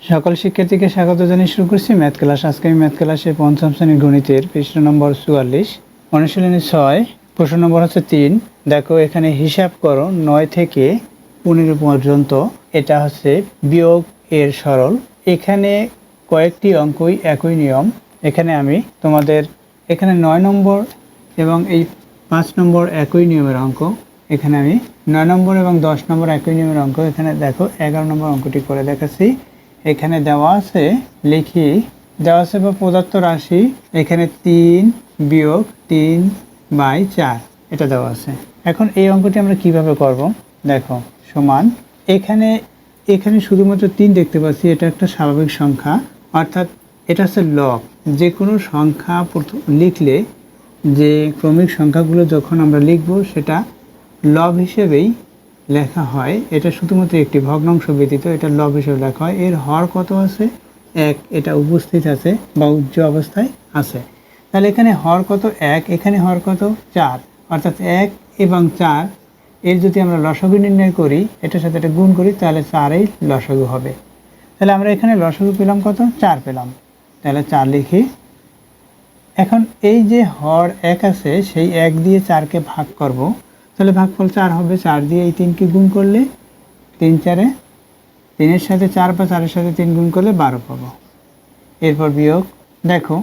সকল শিক্ষার্থীকে স্বাগত জানিয়ে শুরু করছি ম্যাথ ক্লাস। আজকে আমি ম্যাথ ক্লাসে পঞ্চম শ্রেণীর গণিতের পৃষ্ঠা নম্বর 44, অনুশীলনী 6, প্রশ্ন নম্বর হচ্ছে 3। দেখো এখানে হিসাব করো 9 থেকে 15 পর্যন্ত। এটা হচ্ছে বিয়োগ এর সরল। এখানে কয়েকটি অঙ্কই একই নিয়ম। এখানে আমি তোমাদের এখানে 9 নম্বর এবং এই 5 নম্বর একই নিয়মের অঙ্ক। এখানে আমি 9 নম্বর এবং 10 নম্বর একই নিয়মের অঙ্ক। এখানে দেখো 11 নম্বর অঙ্কটি করে দেখাচ্ছি। এখানে দেওয়া আছে, লিখি দেওয়া আছে বা প্রদত্ত রাশি এখানে 3 বিয়োগ 3/4 এটা দেওয়া আছে। এখন এই অঙ্কটি আমরা কিভাবে করব? দেখো সমান এখানে এখানে শুধুমাত্র 3 দেখতে পাচ্ছি। এটা একটা স্বাভাবিক সংখ্যা, অর্থাৎ এটা হচ্ছে লব। যে কোনো সংখ্যা লিখলে যে ক্রমিক সংখ্যাগুলো যখন আমরা লিখব সেটা লব হিসেবেই লেখা হয়। এটা শুধুমাত্র একটি ভগ্নাংশ ব্যতীত এটা লব হিসেবে লেখা হয়। এর হর কত আছে? 1, এটা উপস্থিত আছে বা উচ্চ অবস্থায় আছে। তাহলে এখানে হর কত? 1, এখানে হর কত? 4, অর্থাৎ 1 এবং 4 এর যদি আমরা লসাগু নির্ণয় করি, এটার সাথে এটা গুণ করি, তাহলে 4এই লসাগু হবে। তাহলে আমরা এখানে লসাগু পেলাম কত? 4 পেলাম। তাহলে 4 লিখি। এখন এই যে হর 1 আছে, সেই 1 দিয়ে 4কে ভাগ করব, তাহলে ভাগফল 4 হবে। 4 দিয়ে এই 3কে গুণ করলে 3×4 3-এর সাথে 4 বা 4-এর সাথে 3 গুণ করলে 12 পাবো। এরপর বিয়োগ। দেখো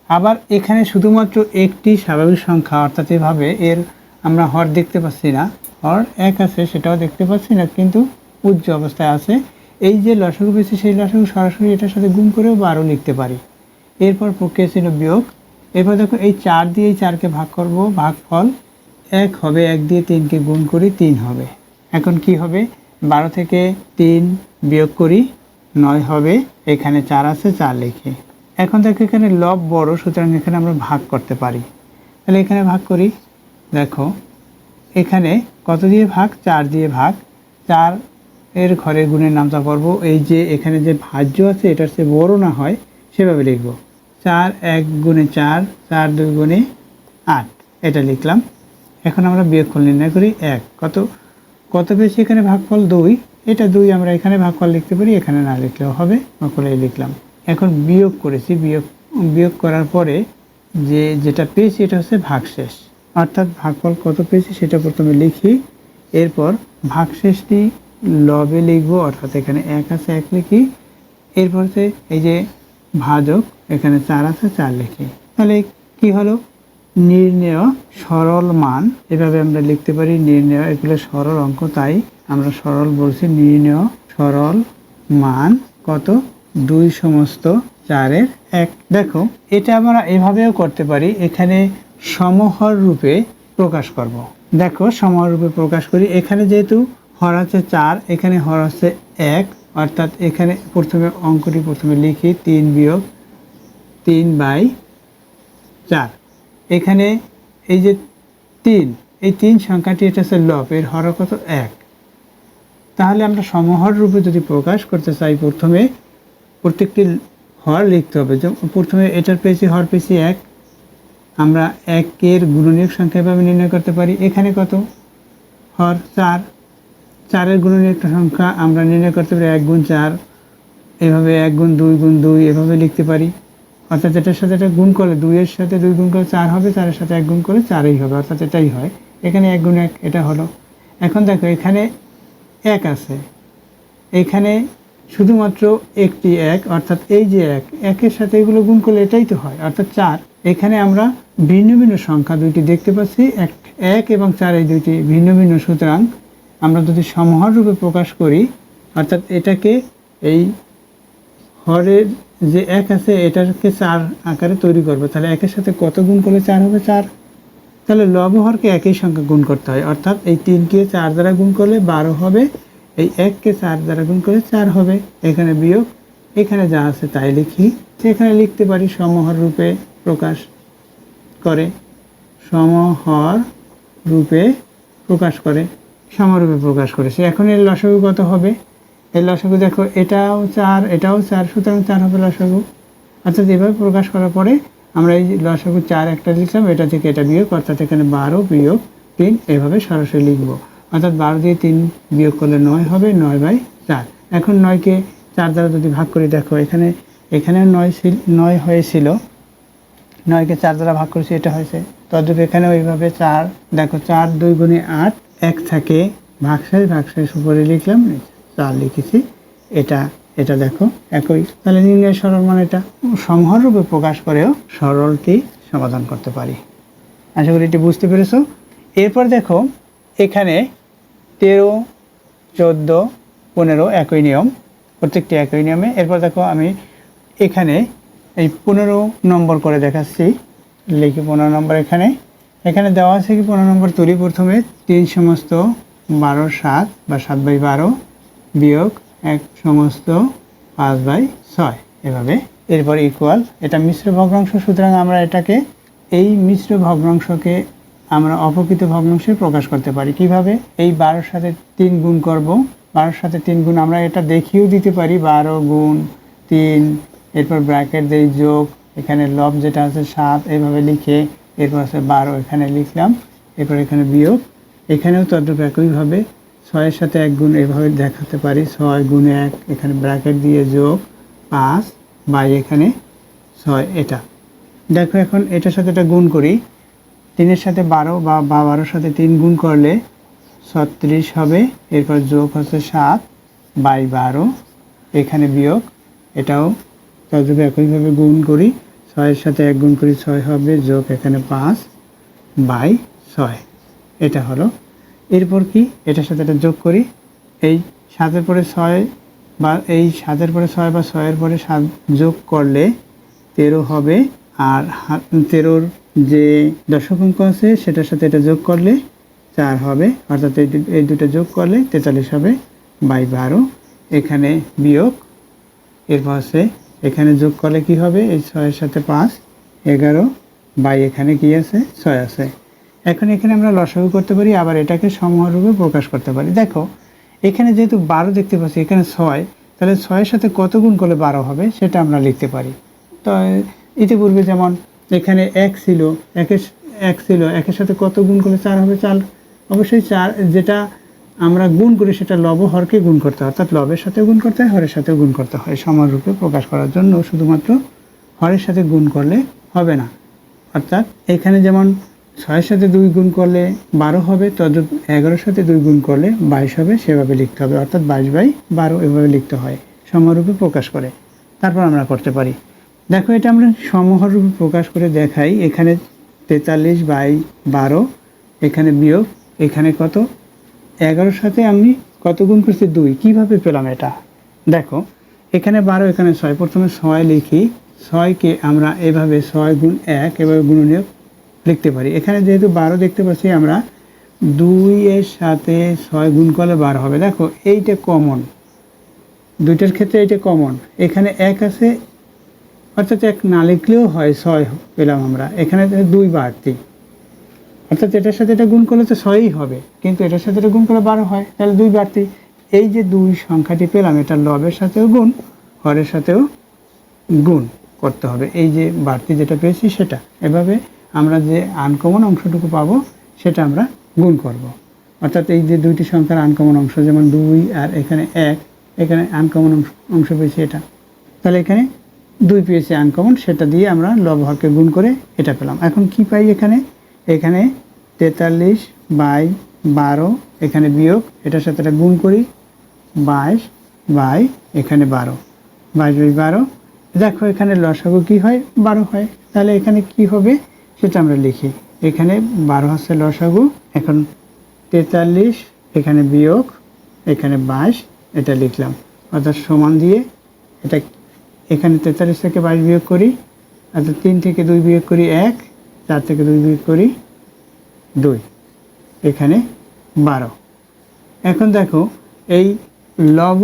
আবার এখানে শুধুমাত্র একটি স্বাভাবিক সংখ্যা, অর্থাৎ এভাবে এর আমরা হর দেখতে পাচ্ছি না। হর 1 আছে সেটাও দেখতে পাচ্ছি না, কিন্তু উচ্চ অবস্থায় আছে। এই যে লসাগু পেয়েছি সেই লসাগু সরাসরি এটার সাথে গুণ করেও 12 লিখতে পারি। এরপর প্রক্রিয়া ছিল বিয়োগ। এরপর দেখো এই 4 দিয়ে এই 4কে ভাগ করব, ভাগফল 1 হবে। 1 দিয়ে 3কে গুণ করি, 3 হবে। এখন কি হবে? 12 থেকে 3 বিয়োগ করি, 9 হবে। এখানে 4 আছে, 4 লিখি। এখন দেখো এখানে লব বড়, সুতরাং এখানে আমরা ভাগ করতে পারি। তাহলে এখানে ভাগ করি। দেখো এখানে কত দিয়ে ভাগ? 4 দিয়ে ভাগ। 4 এর ঘরে গুণের নামতা করব। এই যে এখানে যে ভাজ্য আছে এটার চেয়ে বড় না হয় সেভাবে লিখব। 4 1 গুণে 4, 4 2 গুণে 8 এটা লিখলাম। এখন আমরা বিয়োগফল নির্ণয় করি। 1 কত পেয়েছি? এখানে ভাগফল 2, এটা 2 আমরা এখানে ভাগফল লিখতে পারি, এখানে না লিখলেও হবে, ভাগফলে লিখলাম। এখন বিয়োগ করেছি। বিয়োগ করার পরে যেটা পেয়েছি এটা হচ্ছে ভাগশেষ, অর্থাৎ ভাগফল কত পেয়েছি সেটা প্রথমে লিখি। এরপর ভাগশেষটি লবে লিখবো, অর্থাৎ এখানে 1 আছে 1 লিখি। এরপর হচ্ছে এই যে ভাজক, এখানে 4 আছে 4 লিখি। তাহলে কি হলো? নির্ণেয় সরল মান, এভাবে আমরা লিখতে পারি। নির্ণেয়, এগুলো সরল অঙ্ক, তাই আমরা সরল বলছি। নির্ণেয় সরল মান কত? 2 সমস্ত 4-এর 1। দেখো এটা আমরা এভাবেও করতে পারি। এখানে সমহর রূপে প্রকাশ করব। দেখো সমহর রূপে প্রকাশ করি। এখানে যেহেতু হর আছে 4, এখানে হর আছে 1, অর্থাৎ এখানে অঙ্কটি প্রথমে লিখি 3 বিয়োগ 3/4। এখানে এই যে 3, এই 3 সংখ্যাটি এটা হচ্ছে লব, এর হর কত? 1। তাহলে আমরা সমহর রূপে যদি প্রকাশ করতে চাই, প্রথমে প্রত্যেকটি হর লিখতে হবে। প্রথমে এটার পেয়েছি, হর পেয়েছি 1, আমরা 1-এর গুণনীয়ক সংখ্যা এভাবে নির্ণয় করতে পারি। এখানে কত? হর 4, 4-এর গুণনীয়ক সংখ্যা আমরা নির্ণয় করতে পারি 1 গুণ 4, এভাবে 1 গুণ 2 গুণ 2 এভাবে লিখতে পারি। অর্থাৎ এটার সাথে এটা গুণ করলে 2-এর সাথে 2 গুণ করলে 4 হবে, 4-এর সাথে 1 গুণ করলে 4ই হবে, অর্থাৎ এটাই হয়। এখানে 1 গুণ 1 এটা হলো। এখন দেখো এখানে 1 আছে, এখানে শুধুমাত্র একটি 1, অর্থাৎ এই যে 1-এর সাথে এগুলো গুণ করলে এটাই তো হয়, অর্থাৎ 4। এখানে আমরা ভিন্ন ভিন্ন সংখ্যা দুইটি দেখতে পাচ্ছি, 1 এবং 4 এই দুইটি ভিন্ন ভিন্ন। সুতরাং আমরা যদি সমহর রূপে প্রকাশ করি, অর্থাৎ এটাকে এই হরের যে 1 আছে এটাকে 4 আকারে তৈরি করবো। তাহলে 1-এর সাথে কত গুণ করলে 4 হবে? 4। তাহলে লব হরকে একই সংখ্যা গুণ করতে হয়, অর্থাৎ এই 3কে 4 দ্বারা গুণ করলে 12 হবে, এই 1কে 4 দ্বারা গুণ করলে 4 হবে। এখানে বিয়োগ, এখানে যা আছে তাই লিখি। সেখানে লিখতে পারি সমহর রূপে প্রকাশ করে, সমহর রূপে প্রকাশ করে, সমরূপে প্রকাশ করেছে। এখন এর লসাগু কত হবে? এর লসাগু দেখো এটাও 4, এটাও 4, সুতরাং 4 হবে লসাগু। অর্থাৎ এভাবে প্রকাশ করার পরে আমরা এই লসাগু 4 একটা লিখলাম, এটা থেকে এটা বিয়োগ, অর্থাৎ এখানে 12 বিয়োগ 3 এভাবে সরাসরি লিখবো। অর্থাৎ 12 দিয়ে 3 বিয়োগ করলে 9 হবে, 9/4। এখন 9কে 4 দ্বারা যদি ভাগ করি, দেখো এখানে 9 হয়েছিল, 9কে 4 দ্বারা ভাগ করেছি, এটা হয়েছে। তদ্রূপ এখানে ওইভাবে 4, দেখো 4 2 গুণে 8, 1 থাকে ভাগশেষ উপরে লিখলাম, 4 লিখেছি। এটা দেখো একই। তাহলে নির্ণয় সরল মানে এটা সমহর রূপে প্রকাশ করেও সরলটি সমাধান করতে পারি। আশা করি এটি বুঝতে পেরেছো। এরপর দেখো এখানে 13, 14, 15 একই নিয়ম, প্রত্যেকটি একই নিয়মে। এরপর দেখো আমি এখানে এই 15 নম্বর করে দেখাচ্ছি, লিখি 15 নম্বর। এখানে দেওয়া আছে কি 15 নম্বর তুলি। প্রথমে 3 সমস্ত 12 7 বা 7/12 বিয়োগ 1 সমস্ত 5/6 এভাবে। এরপর ইকুয়াল, এটা মিশ্র ভগ্নাংশ, সুতরাং আমরা এটাকে এই মিশ্র ভগ্নাংশকে আমরা অপ্রকৃত ভগ্নাংশে প্রকাশ করতে পারি কিভাবে? এই 12 সাথে 3 গুণ করব, 12 সাথে 3 গুণ আমরা এটা দেখিয়েও দিতে পারি, 12 গুণ 3, এরপর ব্র্যাকেট দিয়ে যোগ, এখানে লব যেটা আছে 7 এইভাবে লিখে, এরপর আছে 12 এখানে লিখলাম, এরপর এখানে বিয়োগ, এখানেও তদ্রূপ একইভাবে 6-এর সাথে 1 গুণ এইভাবে দেখাতে পারি, 6 গুণে 1, এখানে ব্র্যাকেট দিয়ে যোগ 5 বাই এখানে 6। এটা দেখো এখন এটার সাথে এটা গুণ করি, 3-এর সাথে 12 বা 12-এর সাথে 3 গুণ করলে 36 হবে, এরপর যোগ হচ্ছে 7/12, এখানে বিয়োগ, এটাও তদ্রূপ একইভাবে গুণ করি, 6-এর সাথে 1 গুণ করি 6 হবে, যোগ এখানে 5/6, এটা হলো। এরপর কি এটার সাথে এটা যোগ করি, এই 7-এর পরে 6 বা এই 7-এর পরে 6 বা 6-এর পরে 7 যোগ করলে 13 হবে, আর 13-র যে দশক অঙ্ক আছে সেটার সাথে এটা যোগ করলে 4 হবে, অর্থাৎ এই দুটো যোগ করলে 43 হবে বাই 12, এখানে বিয়োগ, এরপর আছে এখানে যোগ করলে কি হবে, এই 6-এর সাথে 5 11 বাই এখানে কি আছে 6 আছে। এখন এখানে আমরা লসাগু করতে পারি, আবার এটাকে সমহর রূপে প্রকাশ করতে পারি। দেখো এখানে যেহেতু 12 দেখতে পাচ্ছি, এখানে 6, তাহলে 6-এর সাথে কত গুণ করলে 12 হবে সেটা আমরা লিখতে পারি। তো ইতিপূর্বে যেমন এখানে 1 ছিল, 1-এর সাথে কত গুণ করলে 4 হবে, 4 অবশ্যই 4, যেটা আমরা গুণ করি সেটা লব হরকে গুণ করতে হয়, অর্থাৎ লবের সাথে গুণ করতে হয়, হরের সাথে গুণ করতে হয়। সমরূপে প্রকাশ করার জন্য শুধুমাত্র হরের সাথে গুণ করলে হবে না, অর্থাৎ এখানে যেমন 6-এর সাথে 2 গুণ করলে 12 হবে, তদ্রূপ 11-এর সাথে 2 গুণ করলে 22 হবে, সেভাবে লিখতে হবে, অর্থাৎ 22/12 এভাবে লিখতে হয় সমরূপে প্রকাশ করে, তারপর আমরা করতে পারি। দেখো এটা আমরা সমহর রূপে প্রকাশ করে দেখাই, এখানে 43/12, এখানে বিয়োগ, এখানে কত 11-এর সাথে আমি কত গুণ করছি 2, কিভাবে পেলাম এটা? দেখো এখানে 12, এখানে 6, প্রথমে 6 লিখি, 6কে আমরা এভাবে 6 গুণ 1 এভাবে গুণনীয়ক লিখতে পারি। এখানে যেহেতু 12 দেখতে পাচ্ছি, আমরা 2-এর সাথে 6 গুণ করলে 12 হবে। দেখো এইটা কমন, দুইটার ক্ষেত্রে এইটা কমন, এখানে 1 আছে, অর্থাৎ 1 না লিখলেও হয়, 6 পেলাম আমরা, এখানে 2 বাড়তি, অর্থাৎ এটার সাথে এটা গুণ করলে তো 6ই হবে, কিন্তু এটার সাথে এটা গুণ করলে 12 হয়, তাহলে 2 বাড়তি। এই যে 2 সংখ্যাটি পেলাম, এটা লবের সাথেও গুণ, হরের সাথেও গুণ করতে হবে, এই যে বাড়তি যেটা পেয়েছি সেটা। এভাবে আমরা যে আনকমন অংশটুকু পাবো সেটা আমরা গুণ করব, অর্থাৎ এই যে দুইটি সংখ্যার আনকমন অংশ, যেমন 2 আর এখানে 1, এখানে আনকমন অংশ পেয়েছি এটা, তাহলে এখানে 2 পেয়েছি আনকমন, সেটা দিয়ে আমরা লব হরকে গুণ করে এটা পেলাম। এখন কি পাই, এখানে 43/12, এখানে বিয়োগ, এটার সাথে এটা গুণ করি, 22 বাই এখানে 12, 22/12। দেখো এখানে লসাগু কি হয়, 12 হয়, তাহলে এখানে কি হবে সেটা আমরা লিখি, এখানে 12 হচ্ছে লসাগু, এখন 43 এখানে বিয়োগ, এখানে 22, এটা লিখলাম, অর্থাৎ সমান দিয়ে এটা, এখানে 43 থেকে 22 বিয়োগ করি, অর্থাৎ 3 থেকে 2 বিয়োগ করি 1, 4 থেকে 2 বিয়োগ করি 2, এখানে 12। এখন দেখো এই লব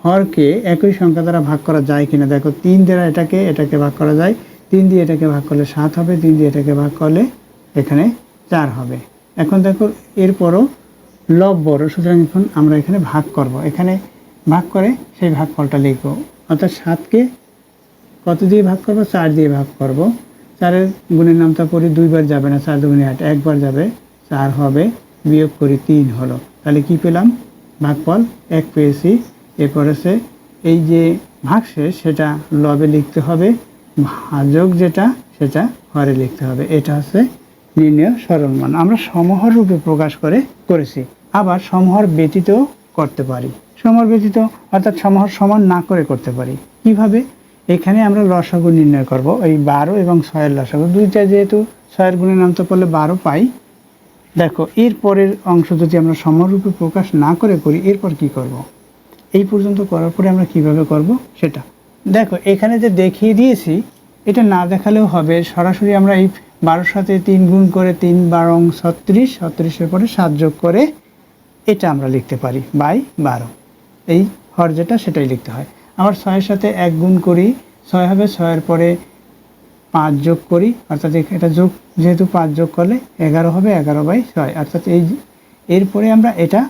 হরকে একই সংখ্যা দ্বারা ভাগ করা যায় কিনা, দেখো 3 দ্বারা এটাকে ভাগ করা যায়, 3 দিয়ে এটাকে ভাগ করলে 7 হবে, 3 দিয়ে এটাকে ভাগ করলে এখানে 4 হবে। এখন দেখো এরপরও লব বড়, সুতরাং এখন আমরা এখানে ভাগ করব, এখানে ভাগ করে সেই ভাগফলটা লিখব, অর্থাৎ 7কে কত দিয়ে ভাগ করব, 4 দিয়ে ভাগ করব, 4-এর গুণের নামটা করি, 2 বার যাবে না, 4 2 8, 1 বার যাবে, 4 হবে, বিয়োগ করি 3 হলো, তাহলে কি পেলাম, ভাগফল 1 পেয়েছি। এরপর আছে এই যে ভাগশেষ সেটা লবে লিখতে হবে, ভাজক যেটা সেটা হরে লিখতে হবে। এটা হচ্ছে নির্ণয় সরল মান। আমরা সমহর রূপে প্রকাশ করেছি। আবার সমহর ব্যতীত করতে পারি, সমহর ব্যতীত অর্থাৎ সমহর সমান না করে করতে পারি। কিভাবে? এখানে আমরা লসাগু নির্ণয় করব। এই 12 এবং 6-এর লসাগু, দুইটা যেহেতু 6-এর গুণে নামতে পারলে 12 পাই। দেখো এর পরের অংশ যদি আমরা সমরূপে প্রকাশ না করে করি, এরপর কি করব? এই পর্যন্ত করার পরে আমরা কিভাবে করব সেটা দেখো। এখানে যে দেখিয়ে দিয়েছি এটা না দেখালেও হবে, সরাসরি আমরা এই 12-র সাথে 3 গুণ করে 3 12 36, 36-এর পরে 7 যোগ করে এটা আমরা লিখতে পারি বাই 12। এই হর যেটা সেটাই লিখতে হয়। আবার 6-এর সাথে 1 গুণ করি, 6 হবে, 6-এর পরে 5 যোগ করি, অর্থাৎ এটা যোগ, যেহেতু 5 যোগ করলে 11 হবে, 11/6, অর্থাৎ এরপরে আমরা এটা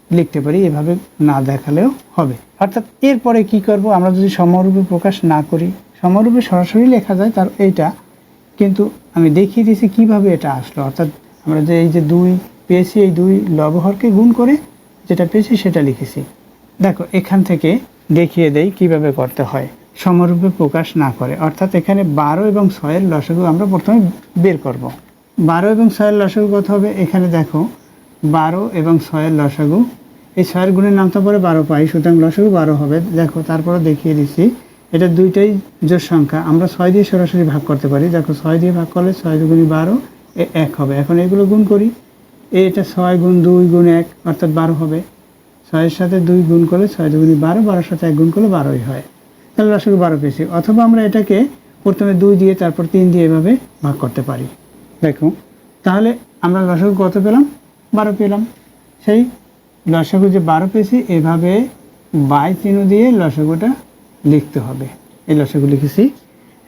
লিখতে পারি। এভাবে না দেখালেও হবে। অর্থাৎ এরপরে কি করব? আমরা যদি সমরূপে প্রকাশ না করি, সমরূপে সরাসরি লেখা যায় তার এইটা, কিন্তু আমি দেখিয়ে দিয়েছি কিভাবে এটা আসলো। অর্থাৎ আমরা যে এই যে 2 পেয়েছি, এই 2 লবহরকে গুণ করে যেটা পেয়েছি সেটা লিখেছি। দেখো এখান থেকে দেখিয়ে দেই কিভাবে করতে হয় সমরূপে প্রকাশ না করে। অর্থাৎ এখানে 12 এবং 6-এর লসাগু আমরা প্রথমে বের করব। 12 এবং 6-এর লসাগু কত হবে? এখানে দেখো 12 এবং 6-এর লসাগু, এই 6-এর গুণের নামটা পরে 12 পাই, সুতরাং লসাগু 12 হবে। দেখো তারপরে দেখিয়ে দিচ্ছি এটা দুইটাই জোড় সংখ্যা, আমরা 6 দিয়ে সরাসরি ভাগ করতে পারি। দেখো 6 দিয়ে ভাগ করলে 6 দুগুণে 12, 1 হবে। এখন এগুলো গুণ করি, এটা 6 গুণ 2 গুণ 1 অর্থাৎ 12 হবে। 6-এর সাথে 2 গুণ করলে 6 দুগুণে 12, 12-এর সাথে 1 গুণ করলে 12ই হয়। তাহলে লসাগু 12 পেয়েছি। অথবা আমরা এটাকে প্রথমে 2 দিয়ে তারপর 3 দিয়ে এভাবে ভাগ করতে পারি। দেখো তাহলে আমরা লসাগু কত পেলাম? 12 পেলাম। সেই লসাগু যে 12 পেয়েছি, এভাবে বাই চিহ্ন দিয়ে লসাগুটা লিখতে হবে। এই লসাগু লিখেছি।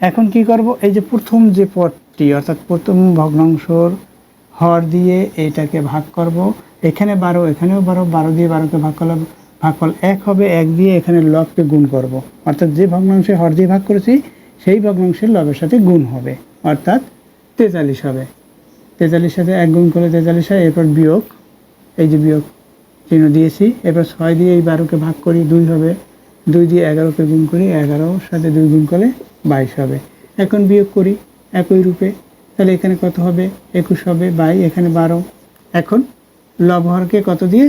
এখন কি করব? এই যে প্রথম যে পদটি, অর্থাৎ প্রথম ভগ্নাংশর হর দিয়ে এইটাকে ভাগ করব। এখানে 12, এখানেও 12, 12 দিয়ে 12কে ভাগ করলে ভাগফল 1 হবে। 1 দিয়ে এখানে লবকে গুণ করব, অর্থাৎ যে ভগ্নাংশে হর দিয়ে ভাগ করেছি সেই ভগ্নাংশের লবের সাথে গুণ হবে, অর্থাৎ 43 হবে। 43 সাথে 1 গুণ করলে 43 হয়। এরপর বিয়োগ, এই যে বিয়োগ চিহ্ন দিয়েছি। এরপর 6 দিয়ে এই 12কে ভাগ করি, 2 হবে। 2 দিয়ে 11কে গুণ করি, 11-র সাথে 2 গুণ করলে 22 হবে। এখন বিয়োগ করি একই রূপে, তাহলে এখানে কত হবে? 21 হবে বাই এখানে 12। এখন লবহরকে কত দিয়ে?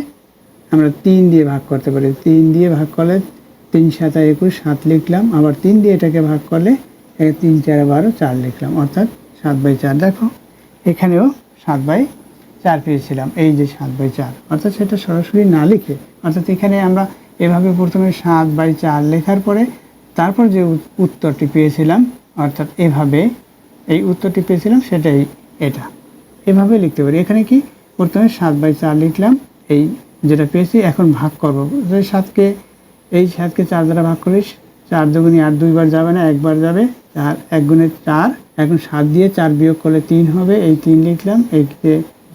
আমরা 3 দিয়ে ভাগ করতে পারি। 3 দিয়ে ভাগ করলে 3 7 21, 7 লিখলাম। আবার 3 দিয়ে এটাকে ভাগ করলে 3 4 12, 4 লিখলাম, অর্থাৎ 7/4। দেখো এখানেও 7/4 পেয়েছিলাম, এই যে 7/4, অর্থাৎ সেটা সরাসরি না লিখে, অর্থাৎ এখানে আমরা এভাবে প্রথমে 7/4 লেখার পরে তারপর যে উত্তরটি পেয়েছিলাম, অর্থাৎ এভাবে এই উত্তরটি পেয়েছিলাম সেটাই এটা, এভাবে লিখতে পারি। এখানে কি প্রথমে 7/4 লিখলাম, এই যেটা পেয়েছি। এখন ভাগ করবো, 7কে এই 7কে 4 দ্বারা ভাগ করিস, 4 দুগুণে 8, 2 বার যাবে না, 1 বার যাবে। 4 1 গুণে 4। এখন 7 দিয়ে 4 বিয়োগ করলে 3 হবে, এই 3 লিখলাম। এই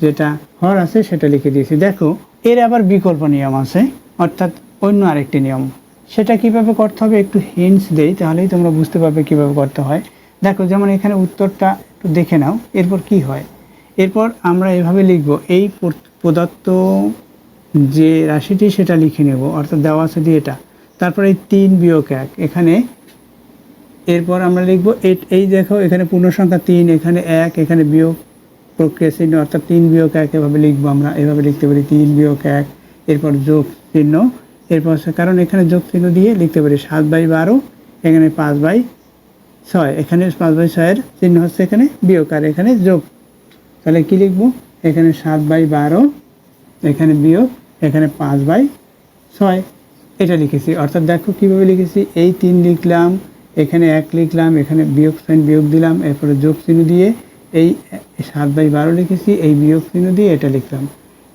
যেটা হর আছে সেটা লিখে দিয়েছি। দেখো এর আবার বিকল্প নিয়ম আছে, অর্থাৎ অন্য আরেকটি নিয়ম। সেটা কিভাবে করতে হবে একটু হিন্টস দেই, তাহলেই তোমরা বুঝতে পারবে কিভাবে করতে হয়। দেখো যেমন এখানে উত্তরটা একটু দেখে নাও। এরপর কি হয়? এরপর আমরা এভাবে লিখব, এই প্রদত্ত যে রাশিটি সেটা লিখে নেব, অর্থাৎ দেওয়া আছে দিয়ে এটা। তারপর এই 3 বিয়োগ 1 এখানে। এরপর আমরা লিখব এই দেখো এখানে পূর্ণ সংখ্যা 3, এখানে 1, এখানে বিয়োগ প্রক্রিয়া চিহ্ন, অর্থাৎ 3 বিয়োগ 1 এভাবে লিখবো। আমরা এভাবে লিখতে পারি 3 বিয়োগ 1, এরপর যোগ চিহ্ন। এরপর কারণ এখানে যোগ চিহ্ন দিয়ে লিখতে পারি 7/12, এখানে 5/6, এখানে 5/6-এর চিহ্ন হচ্ছে এখানে বিয়োগ আর এখানে যোগ। তাহলে কি লিখবো? এখানে 7/12, এখানে বিয়োগ, এখানে 5/6, এটা লিখেছি। অর্থাৎ দেখো কিভাবে লিখেছি, এই 3 লিখলাম, এখানে 1 লিখলাম, এখানে বিয়োগ সাইন বিয়োগ দিলাম, এরপরে যোগ চিহ্ন দিয়ে এই 7/12 লিখেছি, এই বিয়োগ চিহ্ন দিয়ে এটা লিখলাম।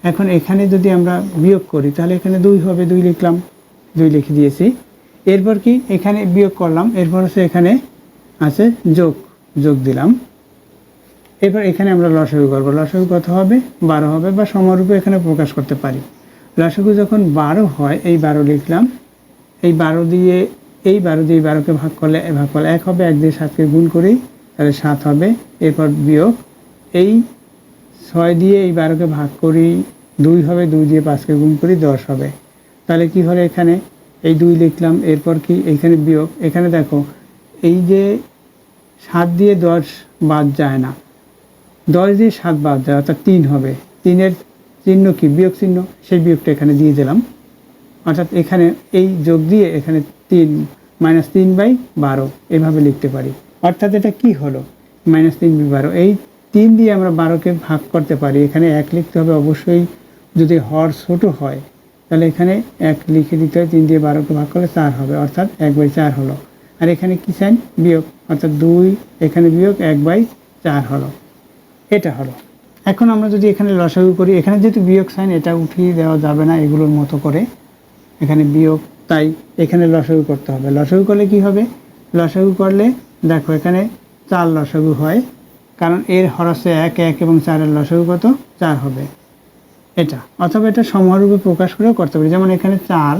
এখন এখানে যদি আমরা বিয়োগ করি তাহলে এখানে 2 হবে, 2 লিখলাম, 2 লিখে দিয়েছি। এরপর কি এখানে বিয়োগ করলাম, এরপর হচ্ছে এখানে আছে যোগ দিলাম। এরপর এখানে আমরা লসাগু করবো। লসাগু কত হবে? 12 হবে, বা সমরূপে এখানে প্রকাশ করতে পারি। লসাগু যখন 12 হয়, এই 12 লিখলাম, এই 12 দিয়ে 12কে ভাগ করলে 1 হবে। 1 দিয়ে 7কে গুণ করি, তাহলে 7 হবে। এরপর বিয়োগ, এই 6 দিয়ে এই 12কে ভাগ করি, 2 হবে। 2 দিয়ে 5কে গুণ করি, 10 হবে। তাহলে কি হলো? এখানে এই 2 লিখলাম, এরপর কি এখানে বিয়োগ, এখানে দেখো এই যে 7 দিয়ে 10 বাদ যায় না, 10 দিয়ে 7 বাদ যায় অর্থাৎ 3 হবে, 3-এর চিহ্ন কি বিয়োগ চিহ্ন, সেই বিয়োগটা এখানে দিয়ে দিলাম। অর্থাৎ এখানে এই যোগ দিয়ে এখানে 3 -3/12 এভাবে লিখতে পারি। অর্থাৎ এটা কি হলো -3/12, এই 3 দিয়ে আমরা 12কে ভাগ করতে পারি। এখানে 1 লিখতে হবে অবশ্যই, যদি হর ছোট হয় তাহলে এখানে 1 লিখে দিতে হয়, 3 দিয়ে 12কে ভাগ করলে 4 হবে, অর্থাৎ 1/4 হলো। আর এখানে কি সাইন বিয়োগ, অর্থাৎ 2 এখানে বিয়োগ 1/4 হলো, এটা হলো। এখন আমরা যদি এখানে লসাগু করি, এখানে যেহেতু বিয়োগ সাইন এটা উঠিয়ে দেওয়া যাবে না এগুলোর মতো করে, এখানে বিয়োগ, তাই এখানে লসাগু করতে হবে। লসাগু করলে কি হবে, লসাগু করলে দেখো এখানে 4 লসাগু হয়, কারণ এর হরসে 1 1 এবং 4-এর লসাগু কত 4 হবে এটা। অথবা এটা সমরূপে প্রকাশ করেও করতে পারি, যেমন এখানে 4,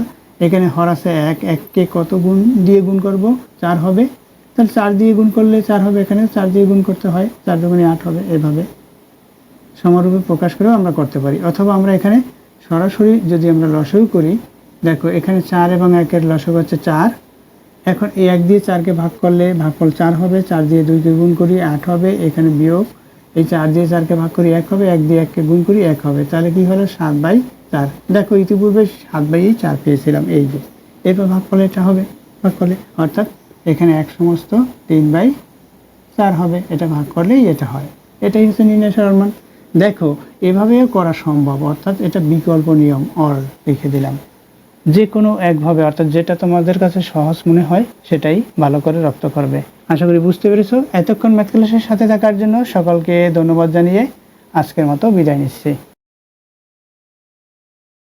এখানে হরসে 1 1কে কত গুণ দিয়ে গুণ করব 4 হবে, তাহলে 4 দিয়ে গুণ করলে 4 হবে, এখানে 4 দিয়ে গুণ করতে হয়, 4 দুগুণে 8 হবে। এভাবে সমরূপে প্রকাশ করেও আমরা করতে পারি। অথবা আমরা এখানে সরাসরি যদি আমরা লসাগু করি, দেখো এখানে 4 এবং 1-এর লসাগু হচ্ছে 4, এখন এই 1 দিয়ে 4কে ভাগ করলে ভাগফল 4 হবে, 4 দিয়ে 2কে গুণ করি 8 হবে, এখানে বিয়োগ, এই 4 দিয়ে 4কে ভাগ করি 1 হবে, 1 দিয়ে 1কে গুণ করি 1 হবে, তাহলে কি হলো 7/4। দেখো ইতিপূর্বে 7/4 পেয়েছিলাম, এই যে এরপর ভাগফলে এটা হবে, ভাগফলে অর্থাৎ এখানে 1 সমস্ত 3/4 হবে, এটা ভাগ করলেই এটা হয়। এটাই হচ্ছে নির্ণয় সরল মান। দেখো এভাবেও করা সম্ভব, অর্থাৎ এটা বিকল্প নিয়ম, অর লিখে দিলাম। যে কোনো একভাবে, অর্থাৎ যেটা তোমাদের কাছে সহজ মনে হয় সেটাই ভালো করে রপ্ত করবে। আশা করি বুঝতে পেরেছো। এতক্ষণ ম্যাথ ক্লাসের সাথে থাকার জন্য সকলকে ধন্যবাদ জানিয়ে আজকের মতো বিদায় নিচ্ছি।